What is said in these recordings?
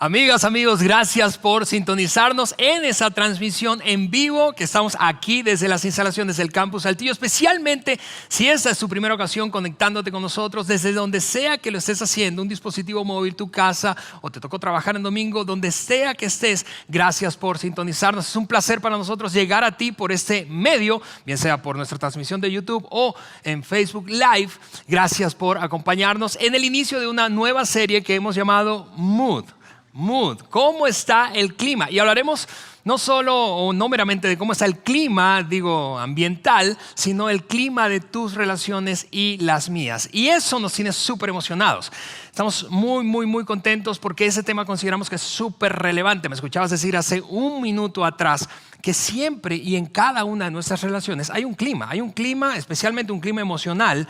Amigas, amigos, gracias por sintonizarnos en esa transmisión en vivo que estamos aquí desde las instalaciones del Campus Saltillo, especialmente si esta es tu primera ocasión conectándote con nosotros desde donde sea que lo estés haciendo, un dispositivo móvil, tu casa o te tocó trabajar en domingo, donde sea que estés, gracias por sintonizarnos. Es un placer para nosotros llegar a ti por este medio, bien sea por nuestra transmisión de YouTube o en Facebook Live. Gracias por acompañarnos en el inicio de una nueva serie que hemos llamado Mood. ¿Cómo está el clima? Y hablaremos no solo o no meramente de cómo está el clima, ambiental, sino el clima de tus relaciones y las mías. Y eso nos tiene súper emocionados. Estamos muy contentos porque ese tema consideramos que es súper relevante. Me escuchabas decir hace un minuto atrás que siempre y en cada una de nuestras relaciones hay un clima, especialmente un clima emocional,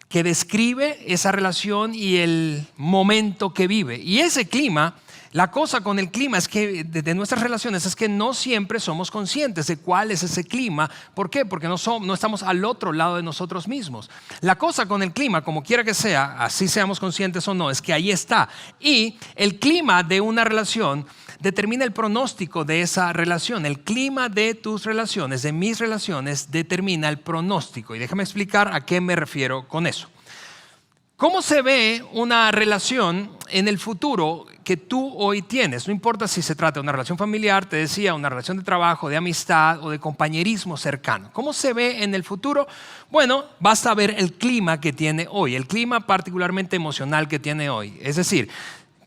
que describe esa relación y el momento que vive. Y ese clima, la cosa con el clima es que de nuestras relaciones es que no siempre somos conscientes de cuál es ese clima. ¿Por qué? Porque no estamos al otro lado de nosotros mismos. La cosa con el clima, como quiera que sea, así seamos conscientes o no, es que ahí está. Y el clima de una relación determina el pronóstico de esa relación. El clima de tus relaciones, de mis relaciones, determina el pronóstico. Y déjame explicar a qué me refiero con eso. ¿Cómo se ve una relación en el futuro que tú hoy tienes? No importa si se trata de una relación familiar, te decía, una relación de trabajo, de amistad o de compañerismo cercano. ¿Cómo se ve en el futuro? Bueno, basta ver el clima que tiene hoy, el clima particularmente emocional que tiene hoy. Es decir,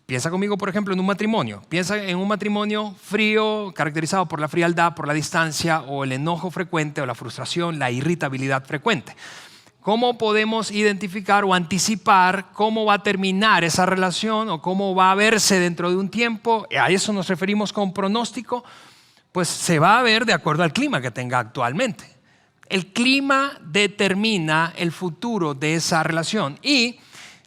piensa conmigo, por ejemplo, en un matrimonio. Piensa en un matrimonio frío, caracterizado por la frialdad, por la distancia o el enojo frecuente o la frustración, la irritabilidad frecuente. ¿Cómo podemos identificar o anticipar cómo va a terminar esa relación o cómo va a verse dentro de un tiempo? A eso nos referimos con pronóstico. Pues se va a ver de acuerdo al clima que tenga actualmente. El clima determina el futuro de esa relación. Y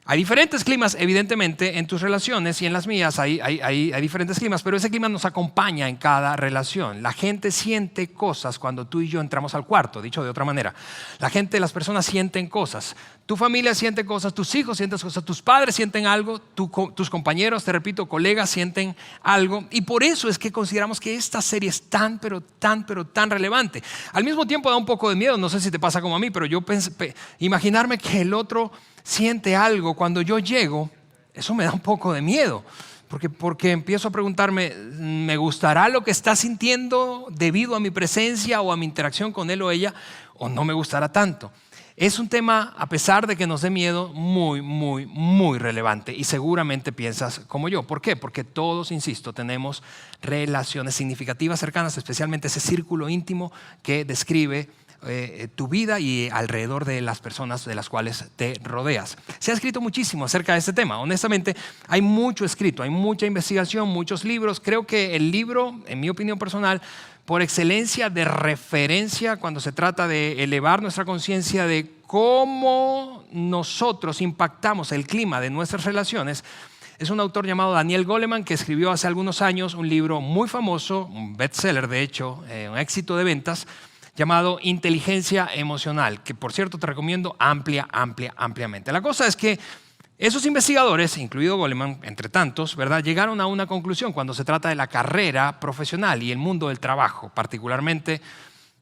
hay diferentes climas, evidentemente, en tus relaciones y en las mías hay diferentes climas, pero ese clima nos acompaña en cada relación. La gente siente cosas cuando tú y yo entramos al cuarto, dicho de otra manera. Las personas sienten cosas. Tu familia siente cosas, tus hijos sienten cosas, tus padres sienten algo, tus compañeros, te repito, colegas sienten algo. Y por eso es que consideramos que esta serie es tan relevante. Al mismo tiempo da un poco de miedo, no sé si te pasa como a mí, pero yo imaginarme que el otro siente algo cuando yo llego, eso me da un poco de miedo, porque empiezo a preguntarme, ¿me gustará lo que está sintiendo debido a mi presencia o a mi interacción con él o ella, o no me gustará tanto? Es un tema, a pesar de que nos dé miedo, muy relevante, y seguramente piensas como yo. ¿Por qué? Porque todos, insisto, tenemos relaciones significativas cercanas, especialmente ese círculo íntimo que describe tu vida y alrededor de las personas de las cuales te rodeas. Se ha escrito muchísimo acerca de este tema. Honestamente, hay mucho escrito, hay mucha investigación, muchos libros. Creo que el libro, en mi opinión personal, por excelencia de referencia cuando se trata de elevar nuestra conciencia de cómo nosotros impactamos el clima de nuestras relaciones, es un autor llamado Daniel Goleman, que escribió hace algunos años un libro muy famoso, un bestseller de hecho, un éxito de ventas, llamado Inteligencia Emocional, que por cierto te recomiendo ampliamente. La cosa es que esos investigadores, incluido Goleman, entre tantos, ¿verdad?, llegaron a una conclusión cuando se trata de la carrera profesional y el mundo del trabajo, particularmente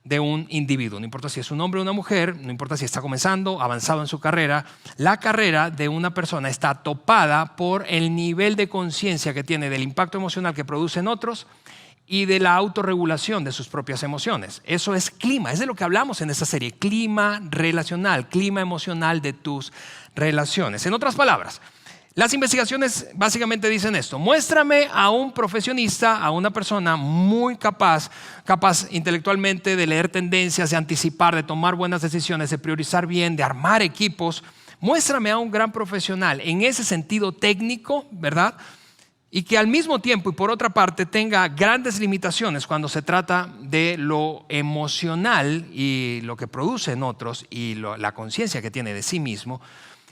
de un individuo. No importa si es un hombre o una mujer, no importa si está comenzando, avanzado en su carrera, la carrera de una persona está topada por el nivel de conciencia que tiene del impacto emocional que produce en otros y de la autorregulación de sus propias emociones. Eso es clima, es de lo que hablamos en esta serie, clima relacional, clima emocional de tus relaciones. En otras palabras, las investigaciones básicamente dicen esto: muéstrame a un profesionista, a una persona muy capaz intelectualmente de leer tendencias, de anticipar, de tomar buenas decisiones, de priorizar bien, de armar equipos. Muéstrame a un gran profesional en ese sentido técnico, ¿verdad?, y que al mismo tiempo y por otra parte tenga grandes limitaciones cuando se trata de lo emocional y lo que produce en otros y la conciencia que tiene de sí mismo.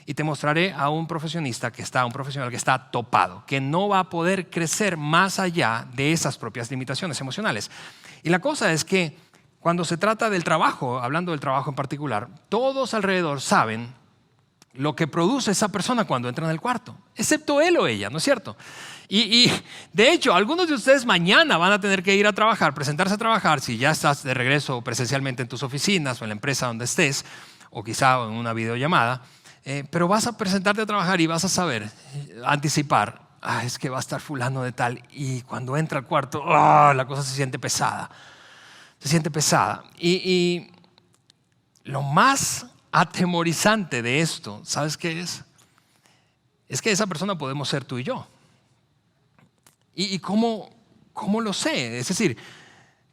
Y te mostraré a un profesional que está topado, que no va a poder crecer más allá de esas propias limitaciones emocionales. Y la cosa es que cuando se trata del trabajo, hablando del trabajo en particular, todos alrededor saben lo que produce esa persona cuando entra en el cuarto, excepto él o ella, ¿no es cierto? Y de hecho, algunos de ustedes mañana van a tener que ir a trabajar, presentarse a trabajar, si ya estás de regreso presencialmente en tus oficinas o en la empresa donde estés, o quizá en una videollamada, pero vas a presentarte a trabajar y vas a saber, anticipar, es que va a estar fulano de tal, y cuando entra al cuarto, la cosa se siente pesada. Se siente pesada. Y lo más atemorizante de esto, ¿sabes qué es? Es que esa persona podemos ser tú y yo. ¿Y cómo lo sé? Es decir,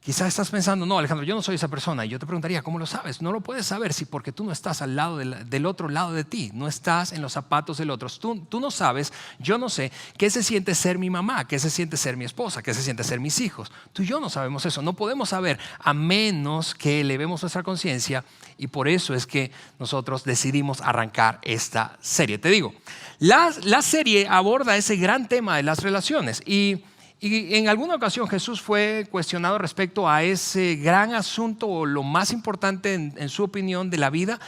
quizás estás pensando, no, Alejandro, yo no soy esa persona. Y yo te preguntaría, ¿cómo lo sabes? No lo puedes saber porque tú no estás al lado del otro lado de ti. No estás en los zapatos del otro. Tú no sabes, yo no sé qué se siente ser mi mamá, qué se siente ser mi esposa, qué se siente ser mis hijos. Tú y yo no sabemos eso. No podemos saber a menos que elevemos nuestra conciencia. Y por eso es que nosotros decidimos arrancar esta serie. Te digo, la serie aborda ese gran tema de las relaciones y en alguna ocasión Jesús fue cuestionado respecto a ese gran asunto o lo más importante en su opinión de la vida.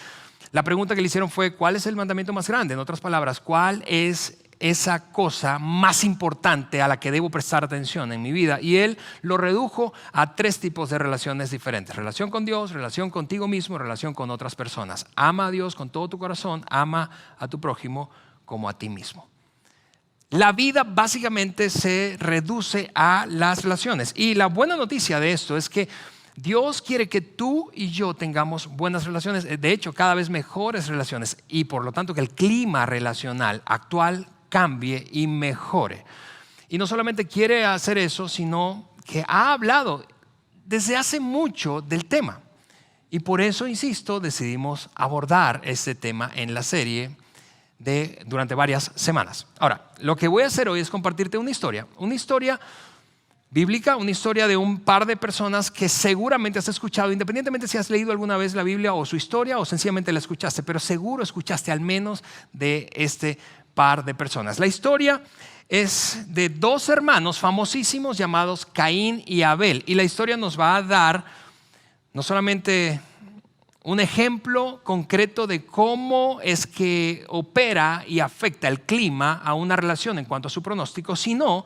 La pregunta que le hicieron fue, ¿cuál es el mandamiento más grande? En otras palabras, ¿cuál es esa cosa más importante a la que debo prestar atención en mi vida? Y él lo redujo a 3 tipos de relaciones diferentes: relación con Dios, relación contigo mismo, relación con otras personas. Ama a Dios con todo tu corazón, ama a tu prójimo como a ti mismo. La vida básicamente se reduce a las relaciones. Y la buena noticia de esto es que Dios quiere que tú y yo tengamos buenas relaciones, de hecho cada vez mejores relaciones, y por lo tanto que el clima relacional actual cambie y mejore. Y no solamente quiere hacer eso, sino que ha hablado desde hace mucho del tema. Y por eso, insisto, decidimos abordar este tema en la serie durante varias semanas. Ahora, lo que voy a hacer hoy es compartirte una historia bíblica, una historia de un par de personas que seguramente has escuchado, independientemente si has leído alguna vez la Biblia o su historia o sencillamente la escuchaste, pero seguro escuchaste al menos de este par de personas. La historia es de 2 hermanos famosísimos llamados Caín y Abel, y la historia nos va a dar no solamente un ejemplo concreto de cómo es que opera y afecta el clima a una relación en cuanto a su pronóstico, sino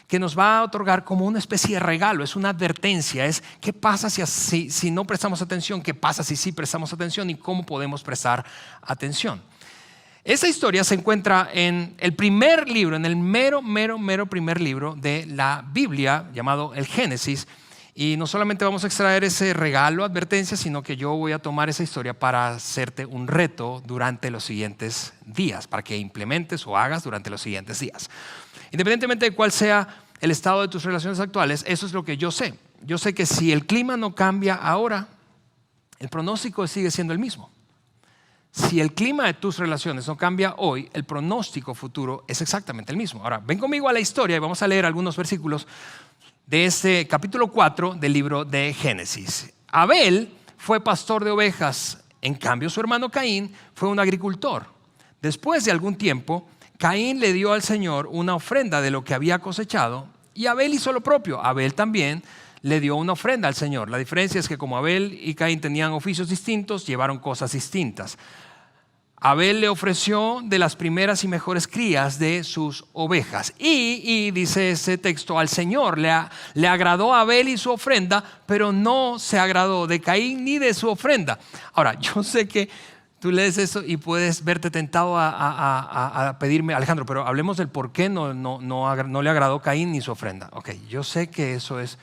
que nos va a otorgar como una especie de regalo, es una advertencia, es qué pasa si no prestamos atención, qué pasa si sí prestamos atención y cómo podemos prestar atención. Esta historia se encuentra en el primer libro, en el mero primer libro de la Biblia, llamado el Génesis. Y no solamente vamos a extraer ese regalo, advertencia, sino que yo voy a tomar esa historia para hacerte un reto durante los siguientes días, para que implementes o hagas durante los siguientes días. Independientemente de cuál sea el estado de tus relaciones actuales, eso es lo que yo sé. Yo sé que si el clima no cambia ahora, el pronóstico sigue siendo el mismo. Si el clima de tus relaciones no cambia hoy, el pronóstico futuro es exactamente el mismo. Ahora, ven conmigo a la historia y vamos a leer algunos versículos de este capítulo 4 del libro de Génesis. Abel fue pastor de ovejas, en cambio su hermano Caín fue un agricultor. Después de algún tiempo, Caín le dio al Señor una ofrenda de lo que había cosechado y Abel hizo lo propio. Abel también le dio una ofrenda al Señor. La diferencia es que como Abel y Caín tenían oficios distintos, llevaron cosas distintas. Abel le ofreció de las primeras y mejores crías de sus ovejas. Y dice ese texto, al Señor le agradó a Abel y su ofrenda, pero no se agradó de Caín ni de su ofrenda. Ahora, yo sé que tú lees eso y puedes verte tentado a pedirme, Alejandro, pero hablemos del por qué no le agradó Caín ni su ofrenda. Ok, yo sé que eso es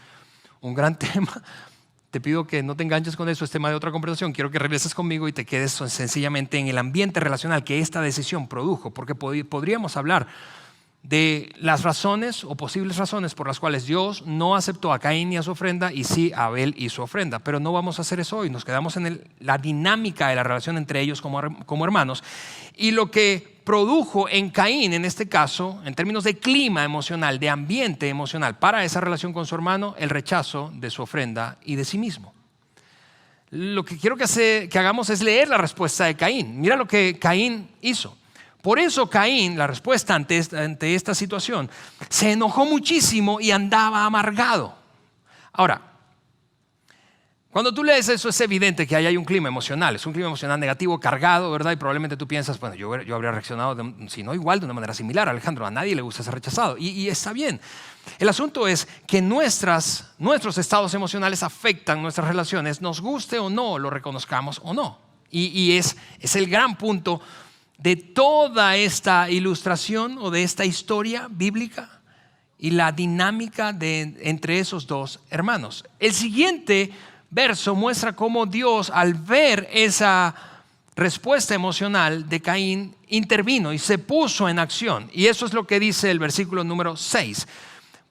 un gran tema. Te pido que no te enganches con eso, es tema de otra conversación. Quiero que regreses conmigo y te quedes sencillamente en el ambiente relacional que esta decisión produjo, porque podríamos hablar de las razones o posibles razones por las cuales Dios no aceptó a Caín y a su ofrenda y sí a Abel y su ofrenda, pero no vamos a hacer eso hoy. Nos quedamos en la dinámica de la relación entre ellos como hermanos y lo que produjo en Caín, en este caso, en términos de clima emocional, de ambiente emocional para esa relación con su hermano, el rechazo de su ofrenda y de sí mismo. Lo que quiero que hagamos es leer la respuesta de Caín. Mira lo que Caín hizo. Por eso Caín, la respuesta ante esta situación, se enojó muchísimo y andaba amargado. Ahora, Cuando tú lees eso es evidente que ahí hay un clima emocional, es un clima emocional negativo, cargado, ¿verdad? Y probablemente tú piensas, bueno, yo habría reaccionado, si no igual, de una manera similar. Alejandro, a nadie le gusta ser rechazado y está bien. El asunto es que nuestros estados emocionales afectan nuestras relaciones, nos guste o no, lo reconozcamos o no. Y es el gran punto de toda esta ilustración o de esta historia bíblica y la dinámica entre esos dos hermanos. El siguiente verso muestra cómo Dios, al ver esa respuesta emocional de Caín, intervino y se puso en acción. Y eso es lo que dice el versículo número 6.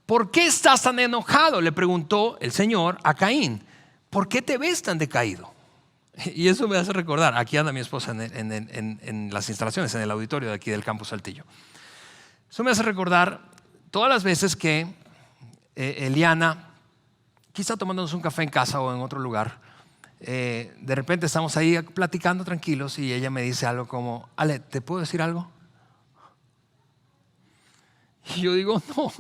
¿Por qué estás tan enojado?, le preguntó el Señor a Caín. ¿Por qué te ves tan decaído? Y eso me hace recordar, aquí anda mi esposa en las instalaciones, en el auditorio de aquí del Campus Saltillo. Eso me hace recordar todas las veces que Eliana, quizá tomándonos un café en casa o en otro lugar, de repente estamos ahí platicando tranquilos y ella me dice algo como, Ale, ¿te puedo decir algo? Y yo digo, no.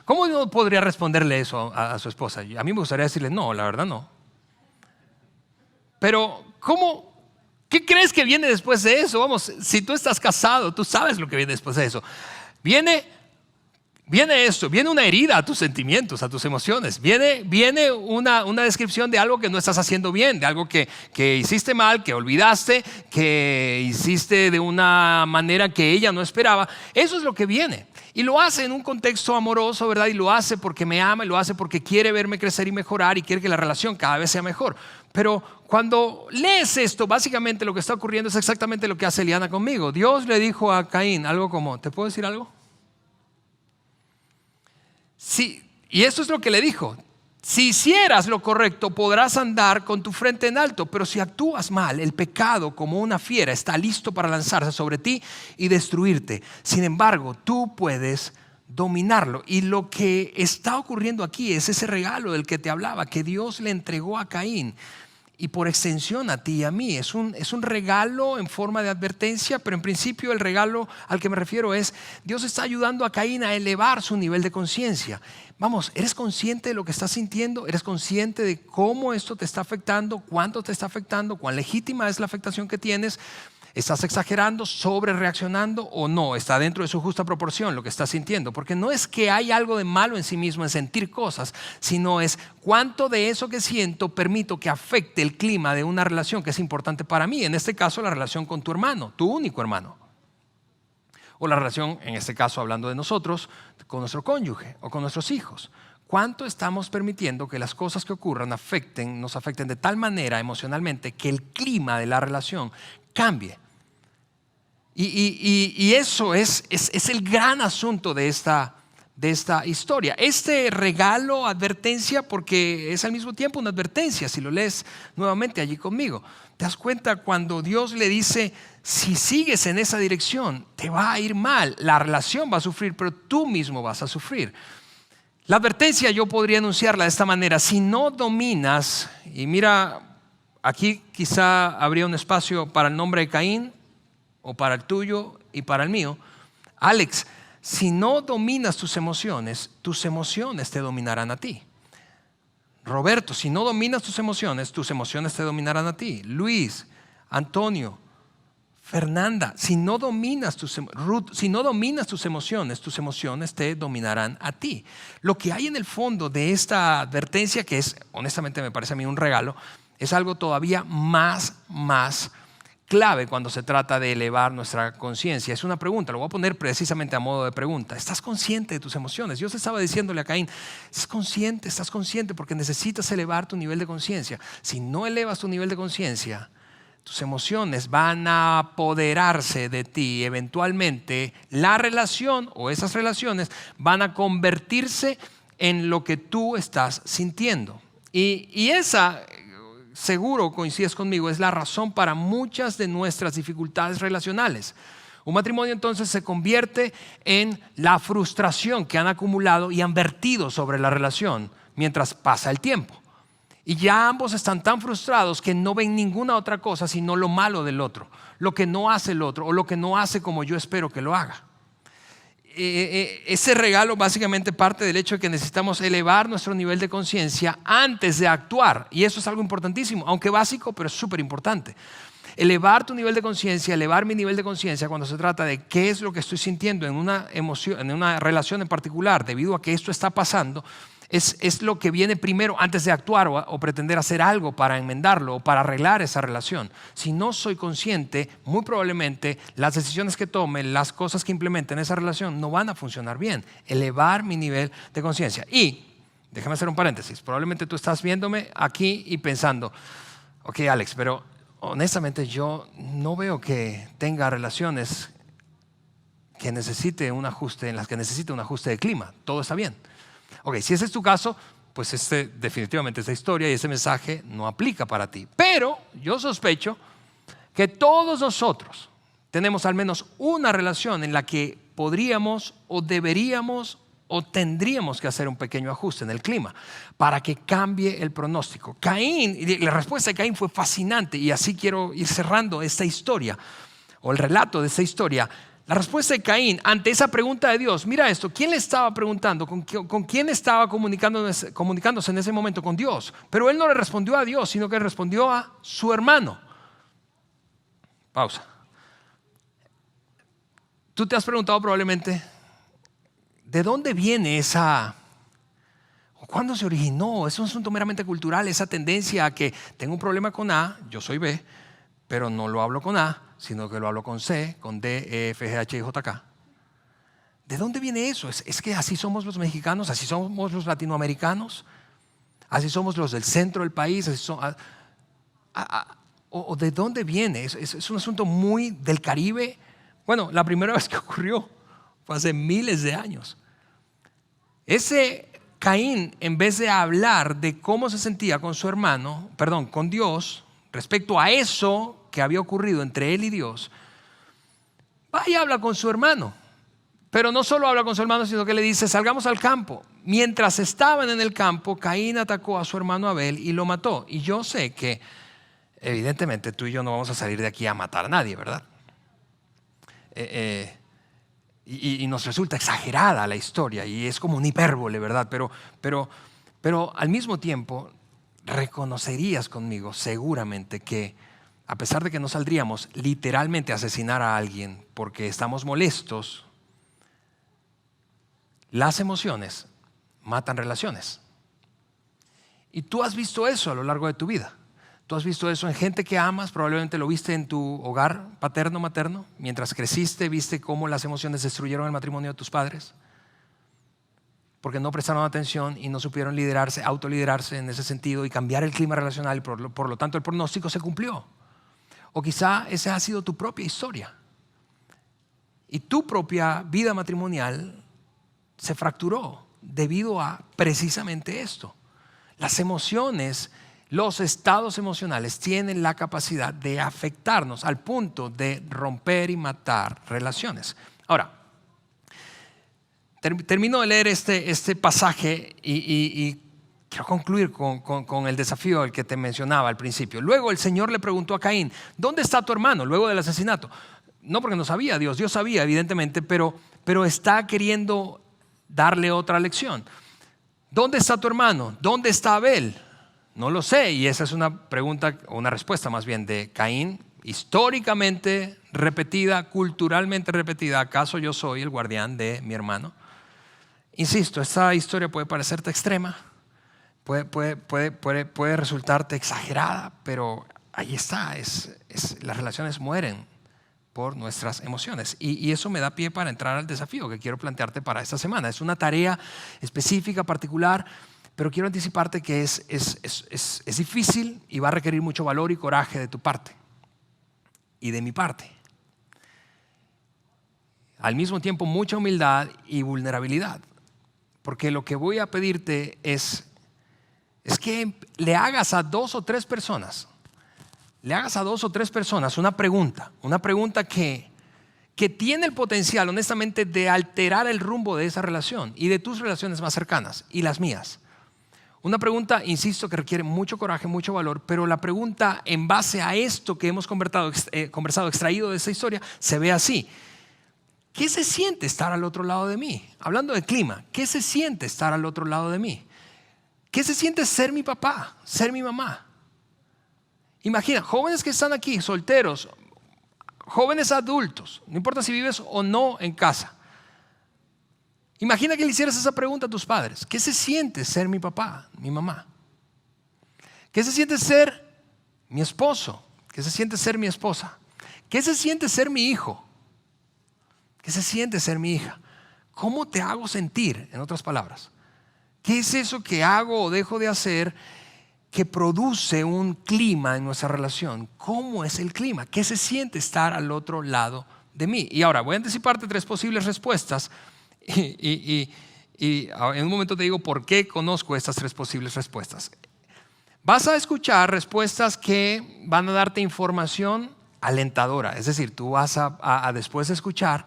¿Cómo yo podría responderle eso a su esposa? A mí me gustaría decirle, no, la verdad no. Pero, ¿cómo? ¿Qué crees que viene después de eso? Vamos, si tú estás casado, tú sabes lo que viene después de eso. Viene esto, viene una herida a tus sentimientos, a tus emociones. Viene una descripción de algo que no estás haciendo bien, de algo que hiciste mal, que olvidaste, que hiciste de una manera que ella no esperaba. Eso es lo que viene. Y lo hace en un contexto amoroso, ¿verdad? Y lo hace porque me ama, y lo hace porque quiere verme crecer y mejorar y quiere que la relación cada vez sea mejor. Pero cuando lees esto, básicamente lo que está ocurriendo es exactamente lo que hace Eliana conmigo. Dios le dijo a Caín algo como, ¿te puedo decir algo? Sí, y esto es lo que le dijo. Si hicieras lo correcto, podrás andar con tu frente en alto, pero si actúas mal, el pecado, como una fiera, está listo para lanzarse sobre ti y destruirte. Sin embargo, tú puedes dominarlo. Y lo que está ocurriendo aquí es ese regalo del que te hablaba, que Dios le entregó a Caín y por extensión a ti y a mí. Es un regalo en forma de advertencia, pero en principio el regalo al que me refiero es Dios está ayudando a Caín a elevar su nivel de conciencia. Vamos, ¿eres consciente de lo que estás sintiendo? ¿Eres consciente de cómo esto te está afectando? ¿Cuánto te está afectando? ¿Cuán legítima es la afectación que tienes? ¿Estás exagerando, sobre reaccionando o no? ¿Está dentro de su justa proporción lo que estás sintiendo? Porque no es que hay algo de malo en sí mismo en sentir cosas, sino es cuánto de eso que siento permito que afecte el clima de una relación que es importante para mí. En este caso, la relación con tu hermano, tu único hermano. O la relación, en este caso hablando de nosotros, con nuestro cónyuge o con nuestros hijos. ¿Cuánto estamos permitiendo que las cosas que ocurran nos afecten de tal manera emocionalmente que el clima de la relación cambie? Y eso es el gran asunto de esta historia. Este regalo, advertencia, porque es al mismo tiempo una advertencia, si lo lees nuevamente allí conmigo. Te das cuenta cuando Dios le dice, si sigues en esa dirección, te va a ir mal, la relación va a sufrir, pero tú mismo vas a sufrir. La advertencia yo podría enunciarla de esta manera: si no dominas, y mira, aquí quizá habría un espacio para el nombre de Caín, o para el tuyo y para el mío. Alex, si no dominas tus emociones te dominarán a ti. Roberto, si no dominas tus emociones te dominarán a ti. Luis, Antonio, Fernanda, si no dominas tus emociones te dominarán a ti. Lo que hay en el fondo de esta advertencia, que es, honestamente me parece a mí un regalo, es algo todavía más clave cuando se trata de elevar nuestra conciencia. Es una pregunta, lo voy a poner precisamente a modo de pregunta. ¿Estás consciente de tus emociones? Dios estaba diciéndole a Caín, estás consciente porque necesitas elevar tu nivel de conciencia. Si no elevas tu nivel de conciencia, tus emociones van a apoderarse de ti. Eventualmente la relación o esas relaciones van a convertirse en lo que tú estás sintiendo. Y esa, seguro coincides conmigo, es la razón para muchas de nuestras dificultades relacionales. Un matrimonio entonces se convierte en la frustración que han acumulado y han vertido sobre la relación mientras pasa el tiempo. Y ya ambos están tan frustrados que no ven ninguna otra cosa sino lo malo del otro, lo que no hace el otro o lo que no hace como yo espero que lo haga. ese regalo básicamente parte del hecho de que necesitamos elevar nuestro nivel de conciencia antes de actuar. Y eso es algo importantísimo, aunque básico, pero es súper importante. Elevar tu nivel de conciencia, elevar mi nivel de conciencia cuando se trata de qué es lo que estoy sintiendo en una emoción, en una relación en particular, debido a que esto está pasando, es lo que viene primero antes de actuar o pretender hacer algo para enmendarlo o para arreglar esa relación. Si no soy consciente, muy probablemente las decisiones que tome, las cosas que implemente en esa relación no van a funcionar bien. Elevar mi nivel de conciencia. Y, déjame hacer un paréntesis, probablemente tú estás viéndome aquí y pensando, ok Alex, pero honestamente yo no veo que tenga relaciones que necesite un ajuste, en las que necesite un ajuste de clima. Todo está bien. Ok, si ese es tu caso, pues definitivamente esta historia y ese mensaje no aplica para ti. Pero yo sospecho que todos nosotros tenemos al menos una relación en la que podríamos o deberíamos o tendríamos que hacer un pequeño ajuste en el clima para que cambie el pronóstico. Caín, la respuesta de Caín fue fascinante y así quiero ir cerrando esta historia o el relato de esta historia. La respuesta de Caín ante esa pregunta de Dios, mira esto, ¿quién le estaba preguntando? ¿Con quién estaba comunicándose en ese momento? Con Dios. Pero él no le respondió a Dios, sino que le respondió a su hermano. Pausa. Tú te has preguntado probablemente, ¿de dónde viene esa? ¿Cuándo se originó? Es un asunto meramente cultural, esa tendencia a que tengo un problema con A, yo soy B, pero no lo hablo con A, sino que lo hablo con C, con D, E, F, G, H, I, J, K. ¿De dónde viene eso? ¿Es que así somos los mexicanos, así somos los latinoamericanos, así somos los del centro del país? ¿O de dónde viene? Es un asunto muy del Caribe. Bueno, la primera vez que ocurrió fue hace miles de años. Ese Caín, en vez de hablar de cómo se sentía con su hermano, con Dios, respecto a eso que había ocurrido entre él y Dios, va y habla con su hermano. Pero no solo habla con su hermano, sino que le dice, salgamos al campo. Mientras estaban en el campo, Caín atacó a su hermano Abel y lo mató. Y yo sé que, evidentemente, tú y yo no vamos a salir de aquí a matar a nadie, ¿verdad? Y nos resulta exagerada la historia y es como un hipérbole, ¿verdad? Pero al mismo tiempo, reconocerías conmigo seguramente que a pesar de que no saldríamos literalmente a asesinar a alguien porque estamos molestos, las emociones matan relaciones. Y tú has visto eso a lo largo de tu vida. Tú has visto eso en gente que amas, probablemente lo viste en tu hogar paterno-materno. Mientras creciste, viste cómo las emociones destruyeron el matrimonio de tus padres. Porque no prestaron atención y no supieron autoliderarse en ese sentido y cambiar el clima relacional y por lo tanto el pronóstico se cumplió. O quizá esa ha sido tu propia historia. Y tu propia vida matrimonial se fracturó debido a precisamente esto. Las emociones, los estados emocionales tienen la capacidad de afectarnos al punto de romper y matar relaciones. Ahora, termino de leer este pasaje y quiero concluir con el desafío al que te mencionaba al principio. Luego el Señor le preguntó a Caín, ¿dónde está tu hermano luego del asesinato? No porque no sabía Dios sabía evidentemente, pero está queriendo darle otra lección. ¿Dónde está tu hermano? ¿Dónde está Abel? No lo sé, y esa es una pregunta, o una respuesta más bien de Caín, históricamente repetida, culturalmente repetida. ¿Acaso yo soy el guardián de mi hermano? Insisto, esta historia puede parecerte extrema, puede resultarte exagerada, pero ahí está, las relaciones mueren por nuestras emociones. Y eso me da pie para entrar al desafío que quiero plantearte para esta semana. Es una tarea específica, particular, pero quiero anticiparte que es difícil y va a requerir mucho valor y coraje de tu parte y de mi parte. Al mismo tiempo, mucha humildad y vulnerabilidad. Porque lo que voy a pedirte es que le hagas a dos o tres personas una pregunta que tiene el potencial, honestamente, de alterar el rumbo de esa relación y de tus relaciones más cercanas y las mías. Una pregunta, insisto, que requiere mucho coraje, mucho valor, pero la pregunta en base a esto que hemos conversado, extraído de esta historia, se ve así. ¿qué se siente estar al otro lado de mí? Hablando de clima, ¿qué se siente estar al otro lado de mí? ¿Qué se siente ser mi papá, ser mi mamá? Imagina, jóvenes que están aquí, solteros, jóvenes adultos, no importa si vives o no en casa. Imagina que le hicieras esa pregunta a tus padres. ¿Qué se siente ser mi papá, mi mamá? ¿Qué se siente ser mi esposo? ¿Qué se siente ser mi esposa? ¿Qué se siente ser mi hijo? ¿Qué se siente ser mi hija? ¿Cómo te hago sentir? En otras palabras, ¿qué es eso que hago o dejo de hacer que produce un clima en nuestra relación? ¿Cómo es el clima? ¿Qué se siente estar al otro lado de mí? Y ahora voy a anticiparte 3 posibles respuestas y en un momento te digo por qué conozco estas 3 posibles respuestas. Vas a escuchar respuestas que van a darte información alentadora. Es decir, tú vas a después de escuchar,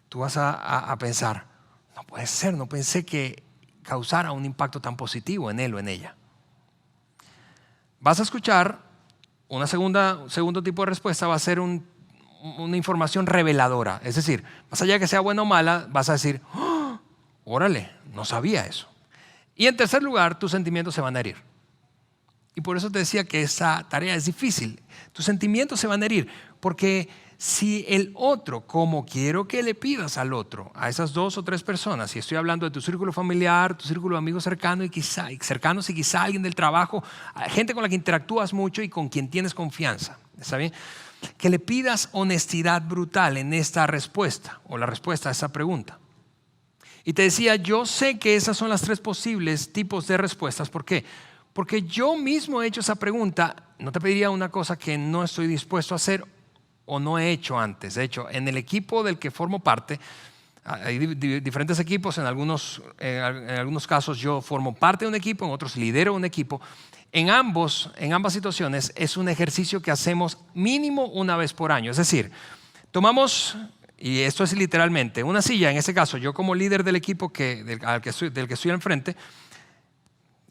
tú vas a pensar, no puede ser, no pensé que causara un impacto tan positivo en él o en ella. Vas a escuchar segundo tipo de respuesta, va a ser una información reveladora. Es decir, más allá de que sea buena o mala, vas a decir, ¡oh! Órale, no sabía eso. Y en tercer lugar, tus sentimientos se van a herir. Y por eso te decía que esa tarea es difícil. Tus sentimientos se van a herir, porque si el otro, como quiero que le pidas al otro, a esas 2 o 3 personas, si estoy hablando de tu círculo familiar, tu círculo de amigos cercanos y quizá alguien del trabajo, gente con la que interactúas mucho y con quien tienes confianza, ¿está bien? Que le pidas honestidad brutal en esta respuesta o la respuesta a esa pregunta. Y te decía, yo sé que esas son las 3 posibles tipos de respuestas. ¿Por qué? Porque yo mismo he hecho esa pregunta. No te pediría una cosa que no estoy dispuesto a hacer o no he hecho antes. De hecho, en el equipo del que formo parte, hay diferentes equipos, en algunos casos yo formo parte de un equipo, en otros lidero un equipo. En ambas situaciones es un ejercicio que hacemos mínimo una vez por año. Es decir, tomamos, y esto es literalmente, una silla, en este caso yo como líder del equipo del que estoy al frente,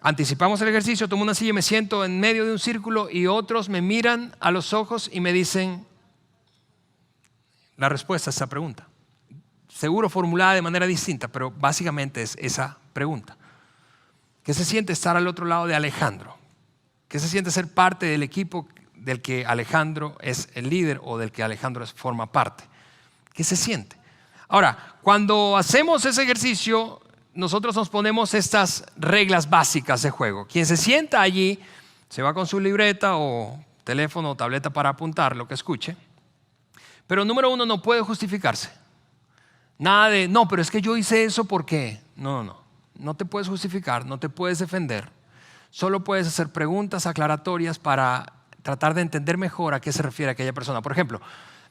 anticipamos el ejercicio, tomo una silla, me siento en medio de un círculo y otros me miran a los ojos y me dicen la respuesta a esa pregunta. Seguro formulada de manera distinta, pero básicamente es esa pregunta. ¿Qué se siente estar al otro lado de Alejandro? ¿Qué se siente ser parte del equipo del que Alejandro es el líder o del que Alejandro forma parte? ¿Qué se siente? Ahora, cuando hacemos ese ejercicio, nosotros nos ponemos estas reglas básicas de juego. Quien se sienta allí se va con su libreta o teléfono o tableta para apuntar lo que escuche. Pero número 1, no puede justificarse. Nada de, no, pero es que yo hice eso porque... No te puedes justificar, no te puedes defender. Solo puedes hacer preguntas aclaratorias para tratar de entender mejor a qué se refiere aquella persona. Por ejemplo,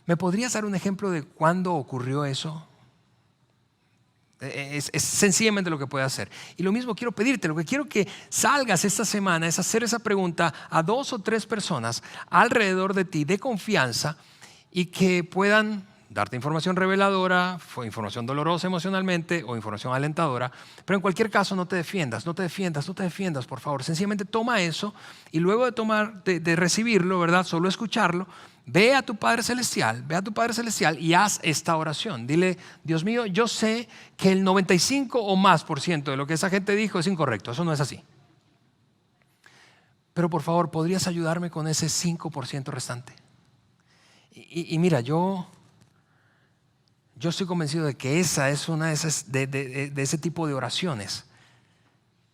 ¿me podrías dar un ejemplo de cuándo ocurrió eso? Es sencillamente lo que puede hacer. Y lo mismo quiero pedirte, lo que quiero que salgas esta semana es hacer esa pregunta a 2 o 3 personas alrededor de ti de confianza y que puedan darte información reveladora, información dolorosa emocionalmente o información alentadora. Pero en cualquier caso no te defiendas, por favor. Sencillamente toma eso y luego de recibirlo, ¿verdad? Solo escucharlo. Ve a tu Padre Celestial y haz esta oración. Dile, Dios mío, yo sé que el 95 o más % de lo que esa gente dijo es incorrecto. Eso no es así. Pero por favor, ¿podrías ayudarme con ese 5% restante? Y mira, yo estoy convencido de que esa es una de ese tipo de oraciones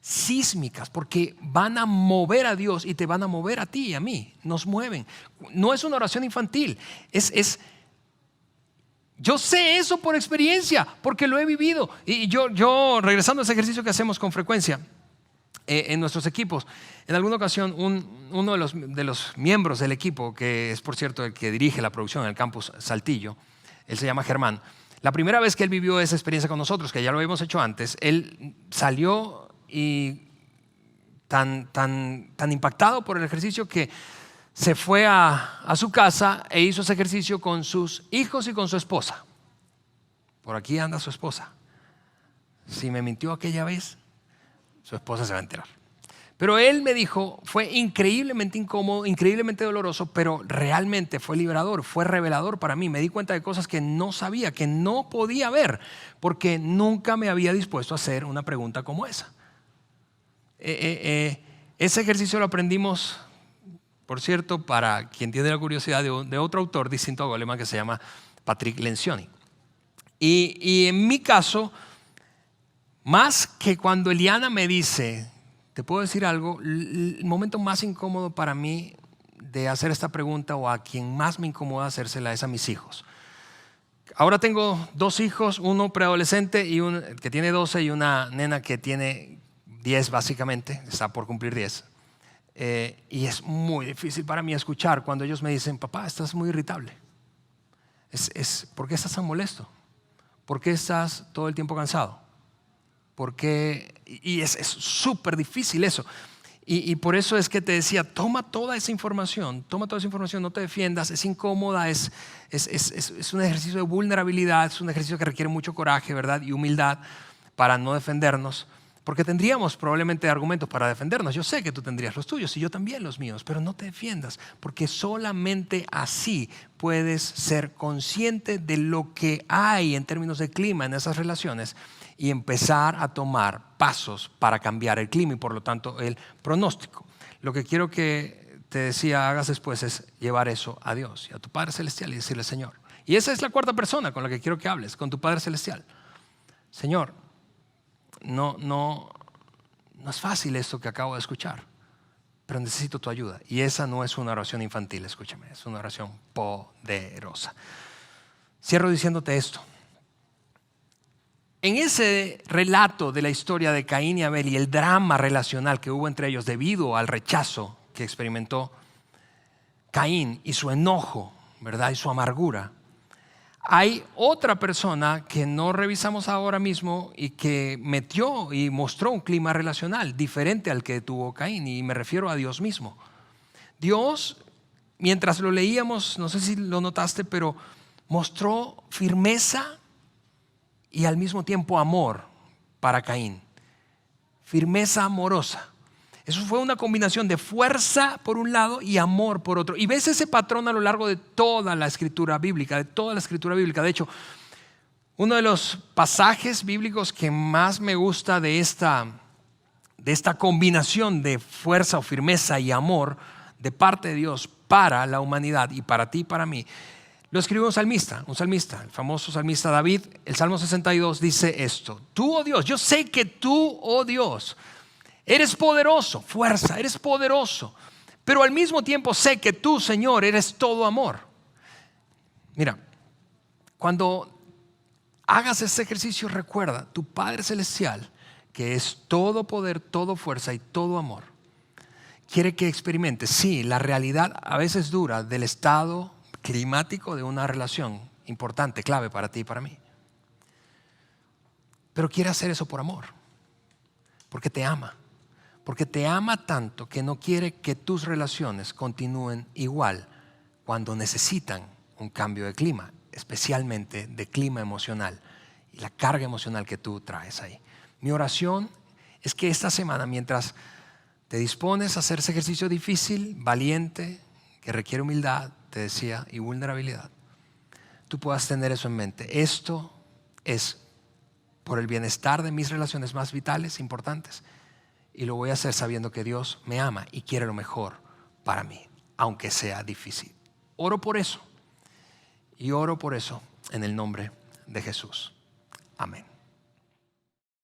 sísmicas, porque van a mover a Dios y te van a mover a ti y a mí, nos mueven. No es una oración infantil, yo sé eso por experiencia, porque lo he vivido. Y yo regresando a ese ejercicio que hacemos con frecuencia en nuestros equipos, en alguna ocasión uno de los miembros del equipo, que es por cierto el que dirige la producción en el campus Saltillo, él se llama Germán. La primera vez que él vivió esa experiencia con nosotros, que ya lo habíamos hecho antes, él salió y tan impactado por el ejercicio que se fue a su casa e hizo ese ejercicio con sus hijos y con su esposa. Por aquí anda su esposa. Si me mintió aquella vez, su esposa se va a enterar. Pero él me dijo, fue increíblemente incómodo, increíblemente doloroso, pero realmente fue liberador, fue revelador para mí. Me di cuenta de cosas que no sabía, que no podía ver, porque nunca me había dispuesto a hacer una pregunta como esa. Ese ejercicio lo aprendimos, por cierto, para quien tiene la curiosidad, de otro autor distinto a Goleman que se llama Patrick Lencioni. Y en mi caso, más que cuando Eliana me dice, te puedo decir algo, el momento más incómodo para mí de hacer esta pregunta, o a quien más me incomoda hacérsela, es a mis hijos. Ahora tengo 2 hijos, uno preadolescente y que tiene 12 y una nena que tiene 10 básicamente, está por cumplir 10. Y es muy difícil para mí escuchar cuando ellos me dicen, papá, estás muy irritable. ¿Por qué estás tan molesto? ¿Por qué estás todo el tiempo cansado? Y es súper difícil eso. Y por eso es que te decía, toma toda esa información, no te defiendas, es incómoda, es un ejercicio de vulnerabilidad, es un ejercicio que requiere mucho coraje, ¿verdad? Y humildad para no defendernos, porque tendríamos probablemente argumentos para defendernos. Yo sé que tú tendrías los tuyos y yo también los míos, pero no te defiendas, porque solamente así puedes ser consciente de lo que hay en términos de clima en esas relaciones y empezar a tomar pasos para cambiar el clima y por lo tanto el pronóstico. Lo que quiero que te decía hagas después es llevar eso a Dios y a tu Padre Celestial y decirle, Señor, y esa es la 4ª persona con la que quiero que hables, con tu Padre Celestial. Señor, no es fácil esto que acabo de escuchar, pero necesito tu ayuda. Y esa no es una oración infantil, escúchame, es una oración poderosa. Cierro diciéndote esto. En ese relato de la historia de Caín y Abel y el drama relacional que hubo entre ellos debido al rechazo que experimentó Caín y su enojo, ¿verdad? Y su amargura, hay otra persona que no revisamos ahora mismo y que metió y mostró un clima relacional diferente al que tuvo Caín, y me refiero a Dios mismo. Dios, mientras lo leíamos, no sé si lo notaste, pero mostró firmeza y al mismo tiempo amor para Caín. Firmeza amorosa. Eso fue una combinación de fuerza por un lado y amor por otro. Y ves ese patrón a lo largo de toda la escritura bíblica, De hecho, uno de los pasajes bíblicos que más me gusta de esta combinación de fuerza o firmeza y amor de parte de Dios para la humanidad y para ti y para mí, lo escribió un salmista, el famoso salmista David. El Salmo 62 dice esto: tú, oh Dios, yo sé que tú, oh Dios, eres poderoso, fuerza, eres poderoso, pero al mismo tiempo sé que tú, Señor, eres todo amor. Mira, cuando hagas ese ejercicio, recuerda, tu Padre Celestial, que es todo poder, todo fuerza y todo amor, quiere que experimentes, sí, la realidad a veces dura del estado climático de una relación importante, clave para ti y para mí. Pero quiere hacer eso por amor, porque te ama tanto que no quiere que tus relaciones continúen igual cuando necesitan un cambio de clima, especialmente de clima emocional y la carga emocional que tú traes ahí. Mi oración es que esta semana, mientras te dispones a hacer ese ejercicio difícil, valiente, que requiere humildad, te decía, y vulnerabilidad, tú puedas tener eso en mente. Esto es por el bienestar de mis relaciones más vitales, importantes, y lo voy a hacer sabiendo que Dios me ama y quiere lo mejor para mí, aunque sea difícil. Oro por eso, y oro por eso en el nombre de Jesús. Amén.